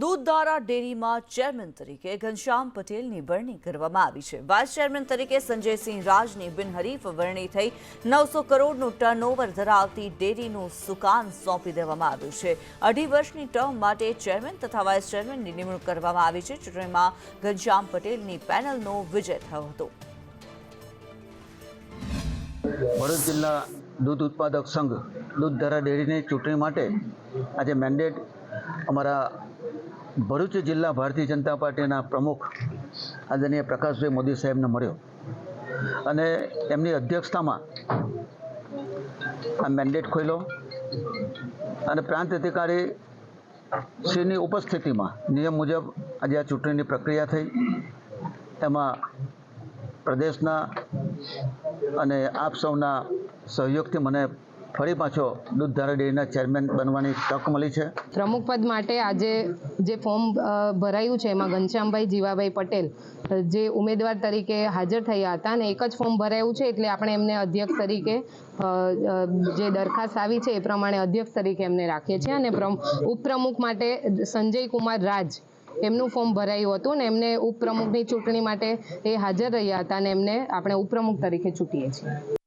દૂધધારા ડેરીમાં ચેરમેન તરીકે ઘનશ્યામ પટેલની વરણી કરવામાં આવી છે। વાઇસ ચેરમેન તરીકે સંજયસિંહ રાજની બિનહરીફ વરણી થઈ 900 કરોડનું ટર્નઓવર ધરાવતી ડેરીનું સુકાન સોંપી દેવામાં આવ્યું છે। 2.5 વર્ષની ટર્મ માટે ચેરમેન તથા વાઇસ ચેરમેનની નિમણૂક કરવામાં આવી છે। ચૂંટણીમાં ઘનશ્યામ પટેલની પેનલનો વિજય થયો હતો। ભરૂચ જિલ્લા દૂધ ઉત્પાદક સંઘ દૂધધારા ડેરીની ચૂંટણી માટે આજે મેન્ડેટ અમારા ભરૂચ જિલ્લા ભારતીય જનતા પાર્ટીના પ્રમુખ આદરણીય પ્રકાશભાઈ મોદી સાહેબને મળ્યો અને એમની અધ્યક્ષતામાં આ મેન્ડેટ ખોલ્યો અને પ્રાંત અધિકારી શ્રીની ઉપસ્થિતિમાં નિયમ મુજબ આજે આ ચૂંટણીની પ્રક્રિયા થઈ। એમાં પ્રદેશના અને આપ સૌના સહયોગથી મને ફરી પાછો દૂધધારા ડેરીના ચેરમેન બનવાની તક મળી છે। પ્રમુખ પદ માટે આજે જે ફોર્મ ભરાયું છે એમાં ઘનશ્યામભાઈ જીવાભાઈ પટેલ જે ઉમેદવાર તરીકે હાજર થયા હતા અને એક જ ફોર્મ ભરાયું છે એટલે આપણે એમને અધ્યક્ષ તરીકે જે દરખાસ્ત આવી છે એ પ્રમાણે અધ્યક્ષ તરીકે એમને રાખીએ છીએ અને ઉપપ્રમુખ માટે સંજય કુમાર રાજ એમનું ફોર્મ ભરાયું હતું અને એમને ઉપપ્રમુખની ચૂંટણી માટે એ હાજર રહ્યા હતા અને એમને આપણે ઉપપ્રમુખ તરીકે ચૂંટીએ છીએ।